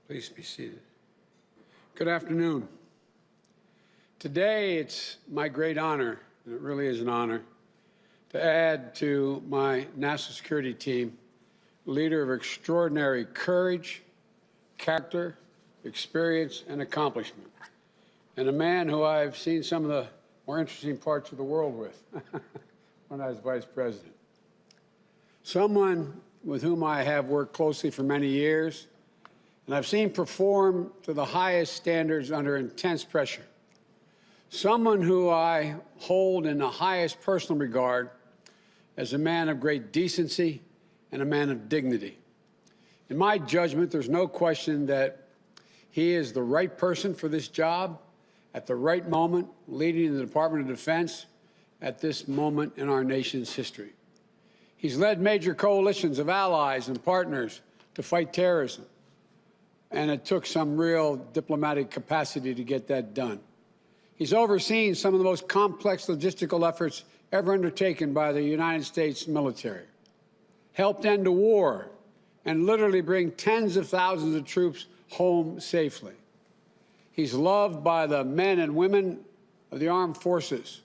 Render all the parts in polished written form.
Please be seated. Good afternoon. Today, it's my great honor, and it really is an honor, to add to my national security team a leader of extraordinary courage, character, experience, and accomplishment, and a man who I've seen some of the more interesting parts of the world with when I was vice president. Someone with whom I have worked closely for many years, and I've seen perform to the highest standards under intense pressure. Someone who I hold in the highest personal regard as a man of great decency and a man of dignity. In my judgment, there's no question that he is the right person for this job at the right moment, leading the Department of Defense at this moment in our nation's history. He's led major coalitions of allies and partners to fight terrorism, and it took some real diplomatic capacity to get that done. He's overseen some of the most complex logistical efforts ever undertaken by the United States military, helped end a war, and literally bring tens of thousands of troops home safely. He's loved by the men and women of the armed forces,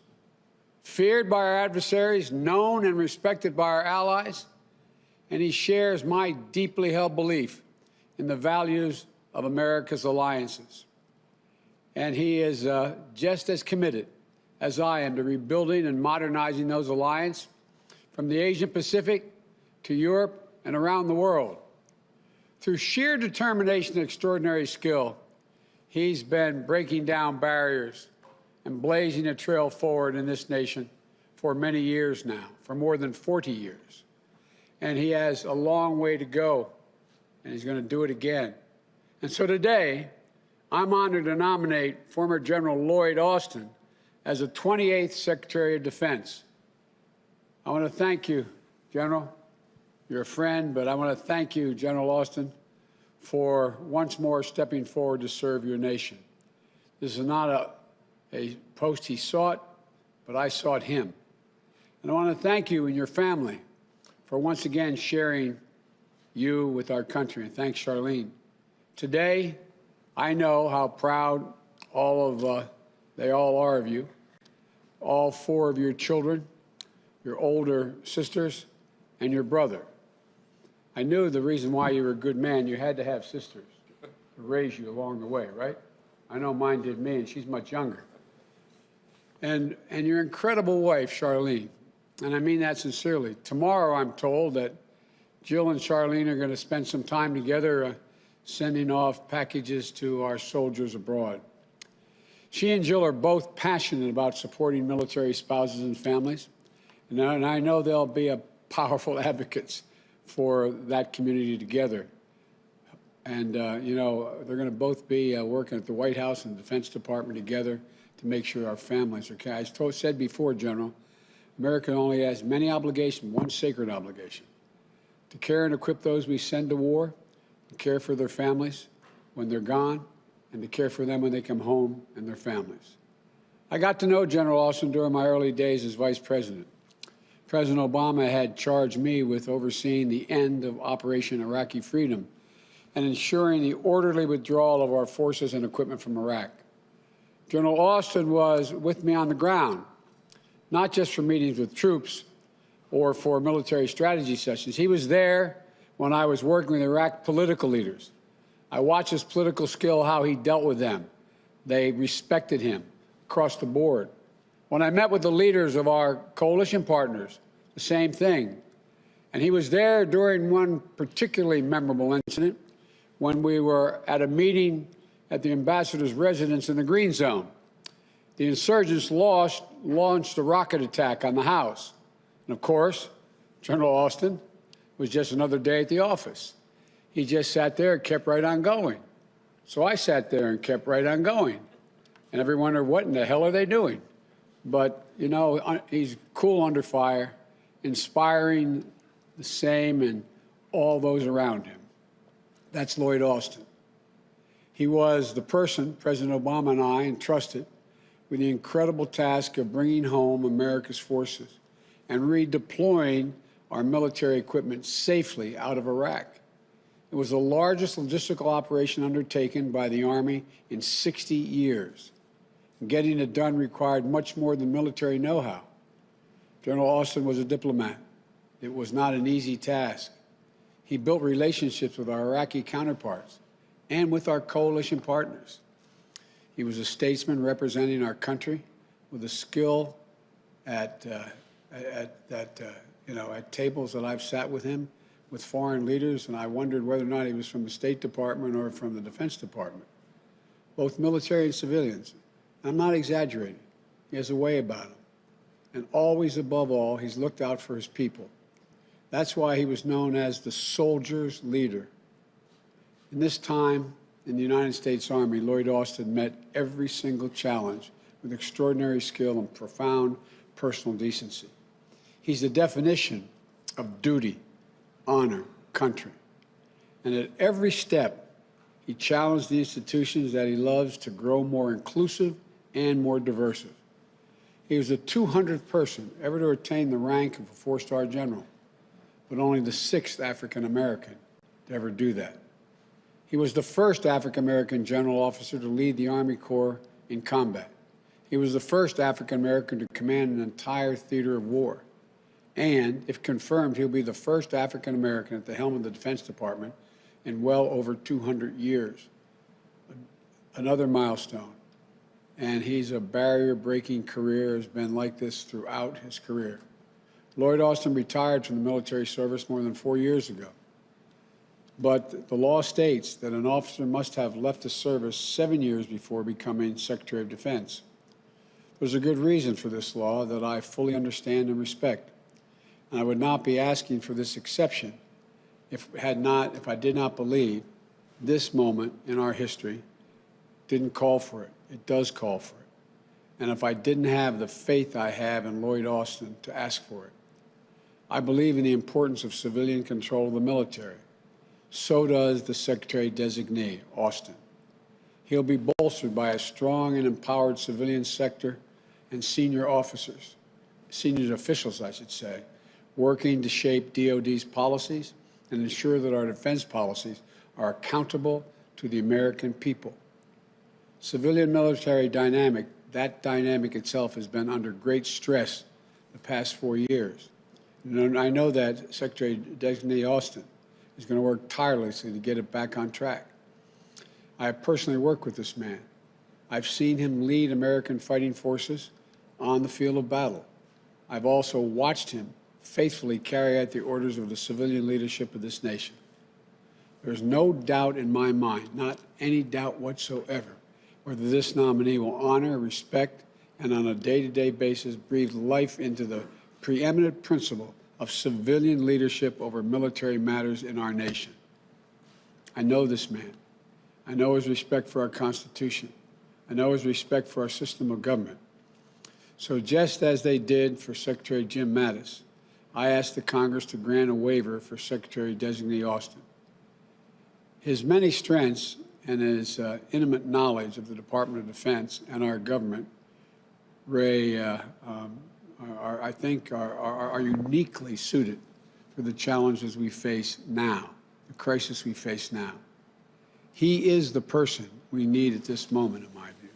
feared by our adversaries, known and respected by our allies, and he shares my deeply held belief in the values of America's alliances. And he is just as committed as I am to rebuilding and modernizing those alliances from the Asian Pacific to Europe and around the world. Through sheer determination and extraordinary skill, he's been breaking down barriers and blazing a trail forward in this nation for many years now, for more than 40 years. And he has a long way to go, and he's going to do it again. And so today, I'm honored to nominate former General Lloyd Austin as the 28th Secretary of Defense. I want to thank you, General. You're a friend, but I want to thank you, General Austin, for once more stepping forward to serve your nation. This is not a post he sought, but I sought him. And I want to thank you and your family for once again sharing you with our country. And thanks, Charlene. Today, I know how proud they all are of you, all four of your children, your older sisters, and your brother. I knew the reason why you were a good man, you had to have sisters to raise you along the way, right? I know mine did me, and she's much younger. And your incredible wife, Charlene, and I mean that sincerely. Tomorrow, I'm told that Jill and Charlene are going to spend some time together sending off packages to our soldiers abroad. She and Jill are both passionate about supporting military spouses and families, and I know they'll be powerful advocates for that community together. And, you know, they're going to both be working at the White House and the Defense Department together to make sure our families are cared. I said before, General, America only has many obligations, one sacred obligation: to care and equip those we send to war, to care for their families when they're gone, and to care for them when they come home and their families. I got to know General Austin during my early days as Vice President. President Obama had charged me with overseeing the end of Operation Iraqi Freedom and ensuring the orderly withdrawal of our forces and equipment from Iraq. General Austin was with me on the ground, not just for meetings with troops or for military strategy sessions. He was there when I was working with Iraq political leaders. I watched his political skill, how he dealt with them. They respected him across the board. When I met with the leaders of our coalition partners, the same thing. And he was there during one particularly memorable incident when we were at a meeting at the ambassador's residence in the Green Zone. The insurgents launched a rocket attack on the house. And of course, General Austin was just another day at the office. He just sat there and kept right on going. So I sat there and kept right on going. And everyone wondered, what in the hell are they doing? But, you know, he's cool under fire, inspiring the same and all those around him. That's Lloyd Austin. He was the person President Obama and I entrusted with the incredible task of bringing home America's forces and redeploying our military equipment safely out of Iraq. It was the largest logistical operation undertaken by the Army in 60 years. Getting it done required much more than military know-how. General Austin was a diplomat. It was not an easy task. He built relationships with our Iraqi counterparts and with our coalition partners. He was a statesman representing our country with a skill at tables that I've sat with him, with foreign leaders, and I wondered whether or not he was from the State Department or from the Defense Department, both military and civilians. I'm not exaggerating. He has a way about him. And always, above all, he's looked out for his people. That's why he was known as the soldier's leader. In this time in the United States Army, Lloyd Austin met every single challenge with extraordinary skill and profound personal decency. He's the definition of duty, honor, country. And at every step, he challenged the institutions that he loves to grow more inclusive and more diverse. He was the 200th person ever to attain the rank of a four-star general, but only the 6th African-American to ever do that. He was the first African-American general officer to lead the Army Corps in combat. He was the first African-American to command an entire theater of war. And, if confirmed, he'll be the first African-American at the helm of the Defense Department in well over 200 years. Another milestone. And he's a barrier-breaking career, has been like this throughout his career. Lloyd Austin retired from the military service more than 4 years ago. But the law states that an officer must have left the service 7 years before becoming Secretary of Defense. There's a good reason for this law that I fully understand and respect. And I would not be asking for this exception if I did not believe this moment in our history didn't call for it. It does call for it. And if I didn't have the faith I have in Lloyd Austin to ask for it. I believe in the importance of civilian control of the military. So does the Secretary-designee, Austin. He'll be bolstered by a strong and empowered civilian sector and senior officers, senior officials, I should say, working to shape DOD's policies and ensure that our defense policies are accountable to the American people. Civilian-military dynamic, that dynamic itself has been under great stress the past 4 years. And I know that Secretary-designee Austin is going to work tirelessly to get it back on track. I have personally worked with this man. I've seen him lead American fighting forces on the field of battle. I've also watched him faithfully carry out the orders of the civilian leadership of this nation. There's no doubt in my mind, not any doubt whatsoever, whether this nominee will honor, respect, and on a day-to-day basis breathe life into the preeminent principle of civilian leadership over military matters in our nation. I know this man. I know his respect for our Constitution. I know his respect for our system of government. So just as they did for Secretary Jim Mattis, I asked the Congress to grant a waiver for Secretary-designee Austin. His many strengths and his intimate knowledge of the Department of Defense and our government, I think, are uniquely suited for the challenges we face now, the crisis we face now. He is the person we need at this moment, in my view.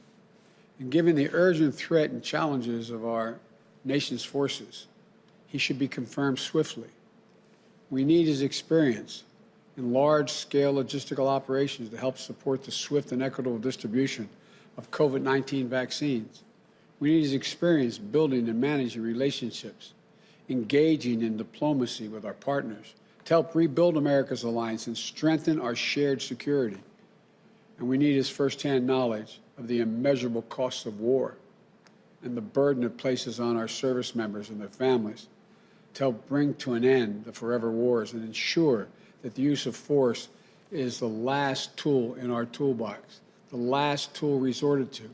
And given the urgent threat and challenges of our nation's forces, he should be confirmed swiftly. We need his experience in large-scale logistical operations to help support the swift and equitable distribution of COVID-19 vaccines. We need his experience building and managing relationships, engaging in diplomacy with our partners to help rebuild America's alliance and strengthen our shared security. And we need his firsthand knowledge of the immeasurable costs of war and the burden it places on our service members and their families to help bring to an end the forever wars and ensure that the use of force is the last tool in our toolbox, the last tool resorted to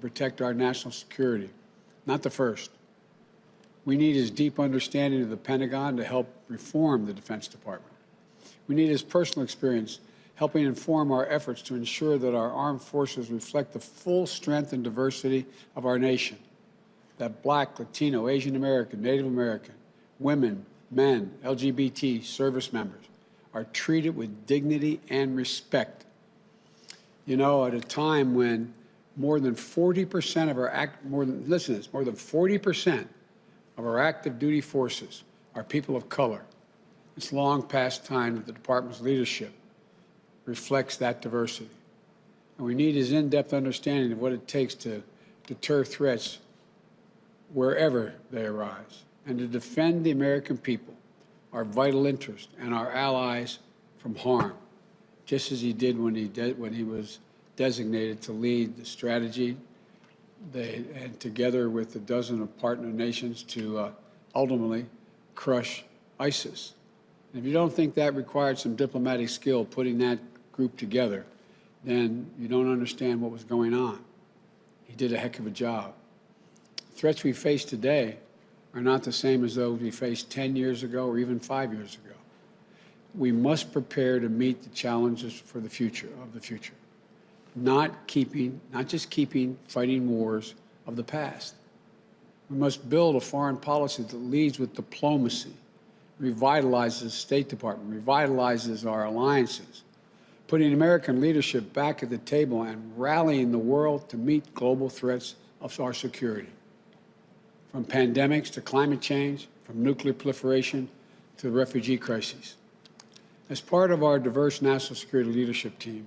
protect our national security, not the first. We need his deep understanding of the Pentagon to help reform the Defense Department. We need his personal experience helping inform our efforts to ensure that our armed forces reflect the full strength and diversity of our nation, that Black, Latino, Asian American, Native American, women, men, LGBT, service members are treated with dignity and respect. You know, at a time when more than 40% of our more than 40% of our active duty forces are people of color, it's long past time that the department's leadership reflects that diversity. And we need his in-depth understanding of what it takes to deter threats wherever they arise and to defend the American people, our vital interest, and our allies from harm, just as he did when he was designated to lead the strategy and together with a dozen of partner nations to ultimately crush ISIS. And if you don't think that required some diplomatic skill putting that group together, then you don't understand what was going on. He did a heck of a job. The threats we face today are not the same as those we faced 10 years ago or even 5 years ago. We must prepare to meet the challenges for the future, not just keeping fighting wars of the past. We must build a foreign policy that leads with diplomacy, revitalizes the State Department, revitalizes our alliances, putting American leadership back at the table and rallying the world to meet global threats of our security. From pandemics to climate change, from nuclear proliferation to the refugee crises. As part of our diverse national security leadership team,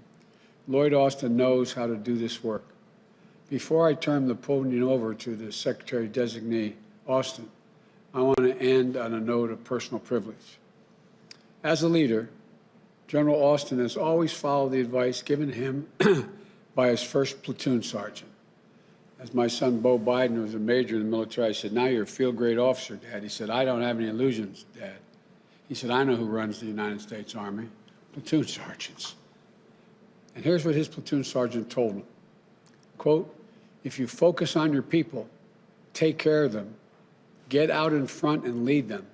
Lloyd Austin knows how to do this work. Before I turn the podium over to the Secretary-designee, Austin, I want to end on a note of personal privilege. As a leader, General Austin has always followed the advice given him by his first platoon sergeant. As my son, Bo Biden, was a major in the military, I said, "Now you're a field-grade officer, Dad." He said, "I don't have any illusions, Dad." He said, "I know who runs the United States Army, platoon sergeants." And here's what his platoon sergeant told him, quote, "If you focus on your people, take care of them, get out in front and lead them,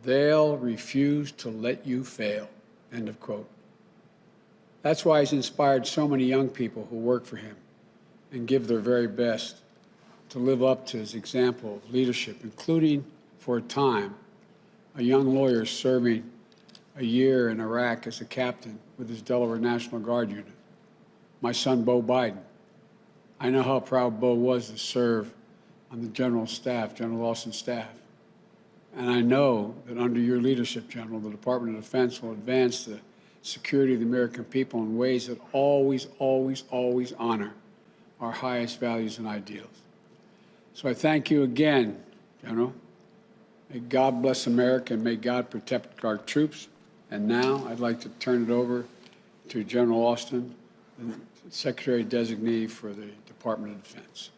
they'll refuse to let you fail," end of quote. That's why he's inspired so many young people who work for him and give their very best to live up to his example of leadership, including, for a time, a young lawyer serving a year in Iraq as a captain with his Delaware National Guard unit, my son, Bo Biden. I know how proud Bo was to serve on the General Staff, General Austin's staff. And I know that under your leadership, General, the Department of Defense will advance the security of the American people in ways that always, always, always honor our highest values and ideals. So I thank you again, General. May God bless America and may God protect our troops. And now I'd like to turn it over to General Austin, the Secretary-designee for the Department of Defense.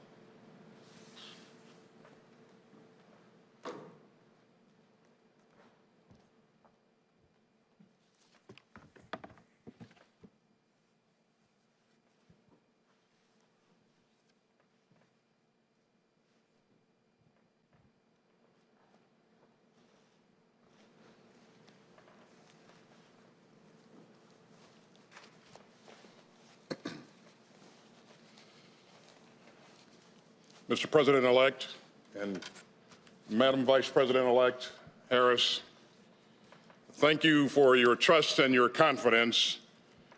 Mr. President-elect and Madam Vice President-elect Harris, thank you for your trust and your confidence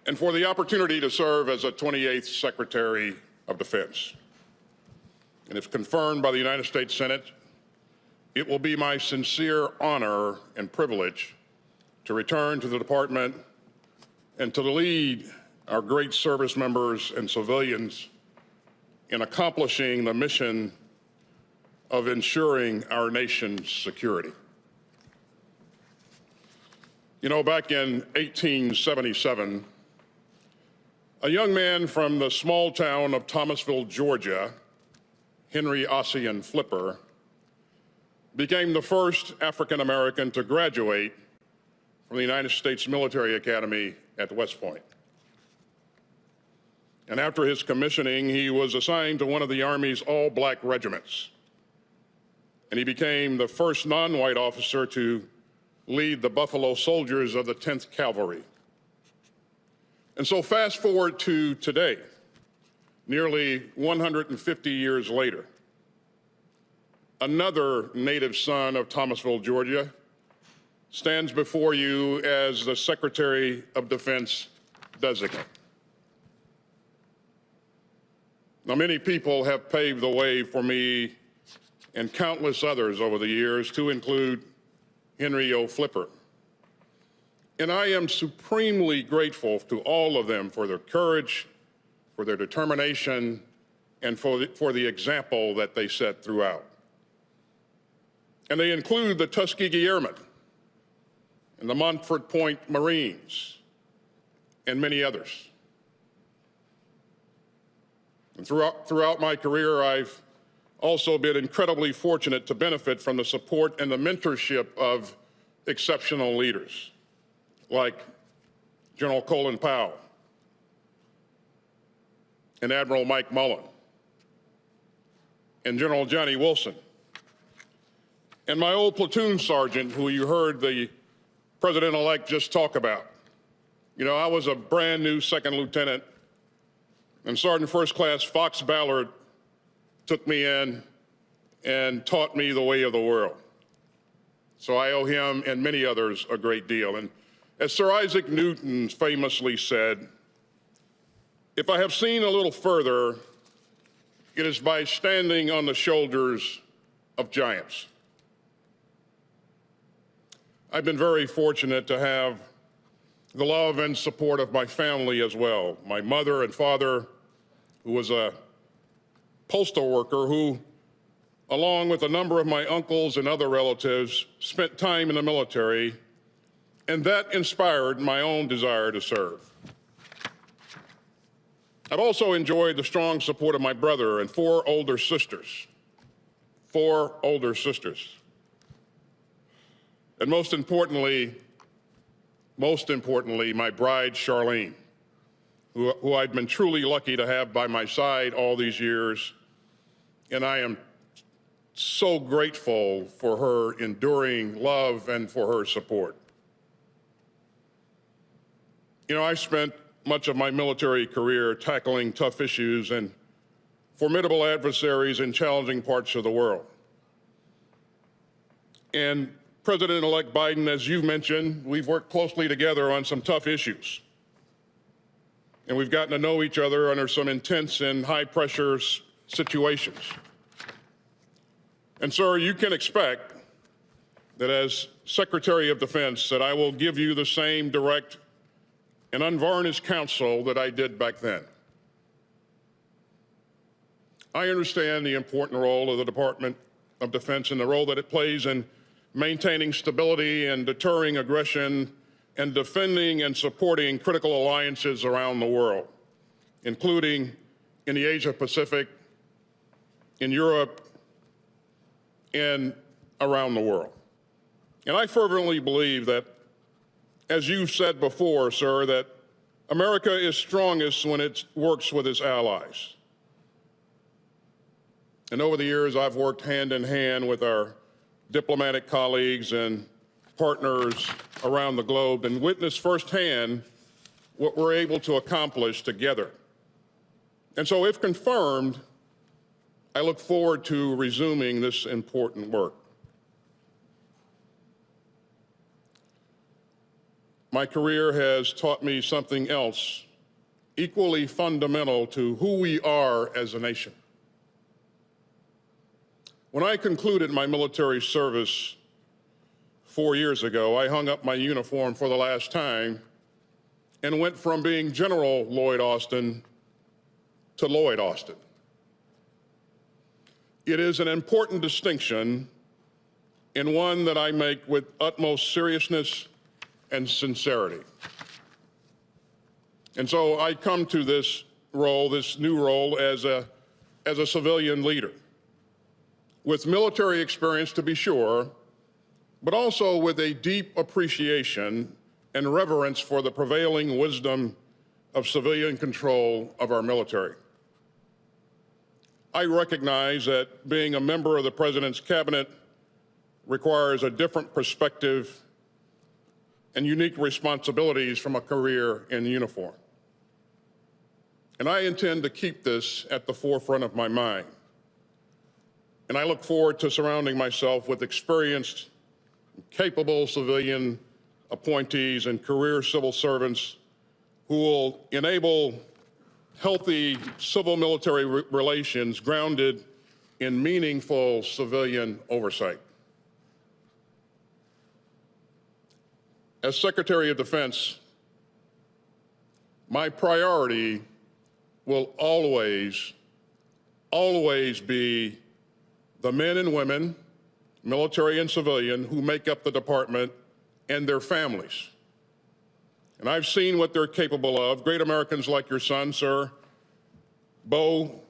and for the opportunity to serve as a 28th Secretary of Defense. And if confirmed by the United States Senate, it will be my sincere honor and privilege to return to the department and to lead our great service members and civilians in accomplishing the mission of ensuring our nation's security. You know, back in 1877, a young man from the small town of Thomasville, Georgia, Henry Ossian Flipper, became the first African American to graduate from the United States Military Academy at West Point. And after his commissioning, he was assigned to one of the Army's all-black regiments. And he became the first non-white officer to lead the Buffalo Soldiers of the 10th Cavalry. And so fast forward to today, nearly 150 years later, another native son of Thomasville, Georgia, stands before you as the Secretary of Defense designate. Now, many people have paved the way for me and countless others over the years, to include Henry O. Flipper. And I am supremely grateful to all of them for their courage, for their determination, and for the example that they set throughout. And they include the Tuskegee Airmen and the Montford Point Marines and many others. And throughout my career, I've also been incredibly fortunate to benefit from the support and the mentorship of exceptional leaders like General Colin Powell and Admiral Mike Mullen and General Johnny Wilson and my old platoon sergeant, who you heard the President-elect just talk about. You know, I was a brand new second lieutenant, and Sergeant First Class Fox Ballard took me in and taught me the way of the world. So I owe him and many others a great deal. And as Sir Isaac Newton famously said, if I have seen a little further, it is by standing on the shoulders of giants. I've been very fortunate to have the love and support of my family as well. My mother and father, who was a postal worker who, along with a number of my uncles and other relatives, spent time in the military, and that inspired my own desire to serve. I've also enjoyed the strong support of my brother and four older sisters. And most importantly, my bride, Charlene, who I've been truly lucky to have by my side all these years. And I am so grateful for her enduring love and for her support. You know, I spent much of my military career tackling tough issues and formidable adversaries in challenging parts of the world. And President-elect Biden, as you mentioned, we've worked closely together on some tough issues. And we've gotten to know each other under some intense and high-pressure situations. And, sir, you can expect that as Secretary of Defense, that I will give you the same direct and unvarnished counsel that I did back then. I understand the important role of the Department of Defense and the role that it plays in maintaining stability and deterring aggression and defending and supporting critical alliances around the world, including in the Asia-Pacific, in Europe, and around the world. And I fervently believe that, as you've said before, sir, that America is strongest when it works with its allies. And over the years, I've worked hand in hand with our diplomatic colleagues and partners around the globe and witnessed firsthand what we're able to accomplish together. And so, if confirmed, I look forward to resuming this important work. My career has taught me something else equally fundamental to who we are as a nation. When I concluded my military service 4 years ago, I hung up my uniform for the last time and went from being General Lloyd Austin to Lloyd Austin. It is an important distinction and one that I make with utmost seriousness and sincerity. And so I come to this role, this new role, as a civilian leader, with military experience to be sure, but also with a deep appreciation and reverence for the prevailing wisdom of civilian control of our military. I recognize that being a member of the President's cabinet requires a different perspective and unique responsibilities from a career in uniform. And I intend to keep this at the forefront of my mind. And I look forward to surrounding myself with experienced capable civilian appointees and career civil servants who will enable healthy civil-military relations grounded in meaningful civilian oversight. As Secretary of Defense, my priority will always be the men and women, military and civilian, who make up the department and their families. And I've seen what they're capable of. Great Americans like your son, sir, Bo,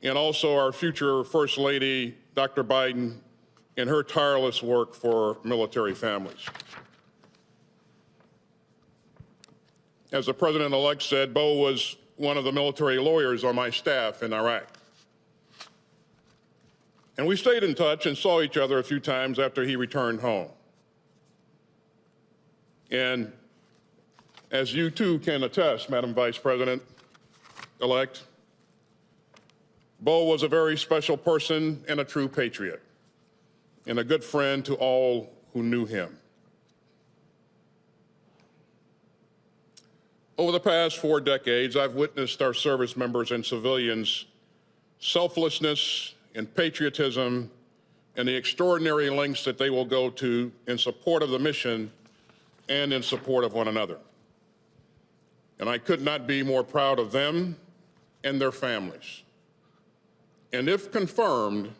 and also our future First Lady, Dr. Biden, in her tireless work for military families. As the President-elect said, Bo was one of the military lawyers on my staff in Iraq. And we stayed in touch and saw each other a few times after he returned home. And as you too can attest, Madam Vice President-elect, Bo was a very special person and a true patriot, and a good friend to all who knew him. Over the past 4 decades, I've witnessed our service members and civilians' selflessness and patriotism and the extraordinary lengths that they will go to in support of the mission and in support of one another. And I could not be more proud of them and their families. And if confirmed,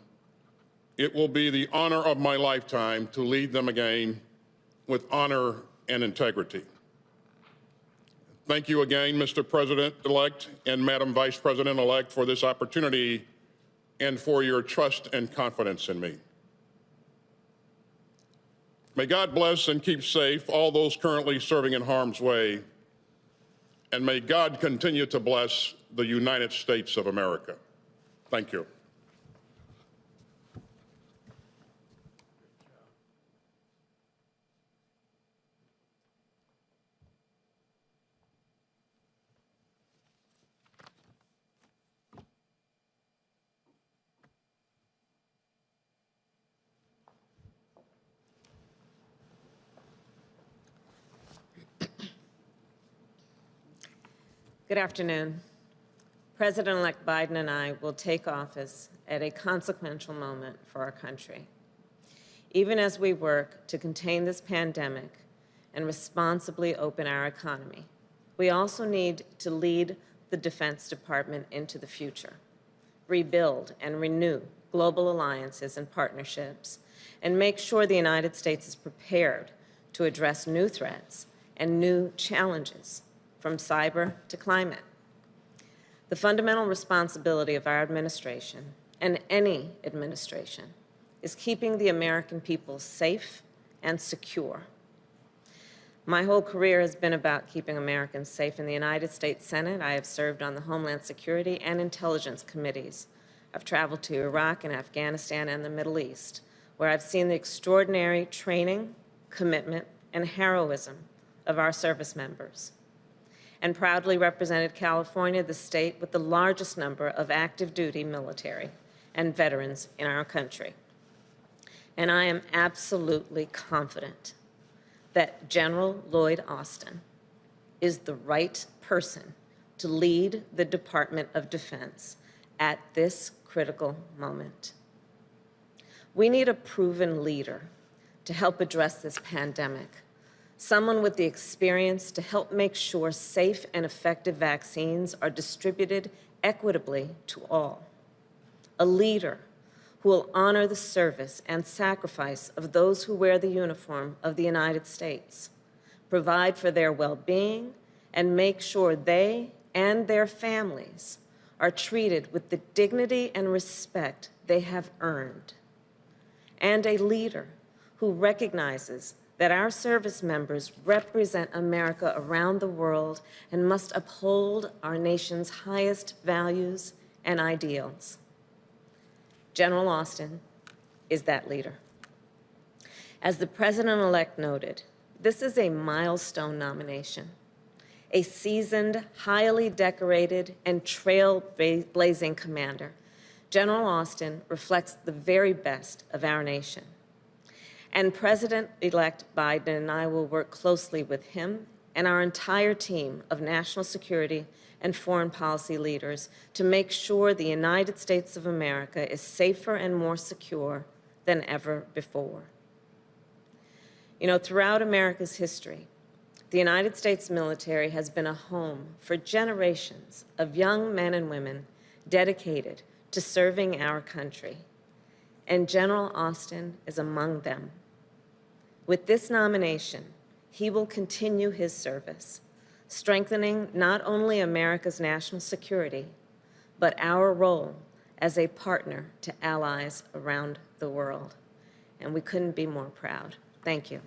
it will be the honor of my lifetime to lead them again with honor and integrity. Thank you again, Mr. President-elect and Madam Vice President-elect, for this opportunity and for your trust and confidence in me. May God bless and keep safe all those currently serving in harm's way, and may God continue to bless the United States of America. Thank you. Good afternoon. President-elect Biden and I will take office at a consequential moment for our country. Even as we work to contain this pandemic and responsibly open our economy, we also need to lead the Defense Department into the future, rebuild and renew global alliances and partnerships, and make sure the United States is prepared to address new threats and new challenges, from cyber to climate. The fundamental responsibility of our administration, and any administration, is keeping the American people safe and secure. My whole career has been about keeping Americans safe. In the United States Senate, I have served on the Homeland Security and Intelligence Committees. I've traveled to Iraq and Afghanistan and the Middle East, where I've seen the extraordinary training, commitment, and heroism of our service members, and proudly represented California, the state with the largest number of active duty military and veterans in our country. And I am absolutely confident that General Lloyd Austin is the right person to lead the Department of Defense at this critical moment. We need a proven leader to help address this pandemic, someone with the experience to help make sure safe and effective vaccines are distributed equitably to all. A leader who will honor the service and sacrifice of those who wear the uniform of the United States, provide for their well-being, and make sure they and their families are treated with the dignity and respect they have earned. And a leader who recognizes that our service members represent America around the world and must uphold our nation's highest values and ideals. General Austin is that leader. As the President-elect noted, this is a milestone nomination. A seasoned, highly decorated, and trailblazing commander, General Austin reflects the very best of our nation. And President-elect Biden and I will work closely with him and our entire team of national security and foreign policy leaders to make sure the United States of America is safer and more secure than ever before. You know, throughout America's history, the United States military has been a home for generations of young men and women dedicated to serving our country, and General Austin is among them. With this nomination, he will continue his service, strengthening not only America's national security, but our role as a partner to allies around the world. And we couldn't be more proud. Thank you.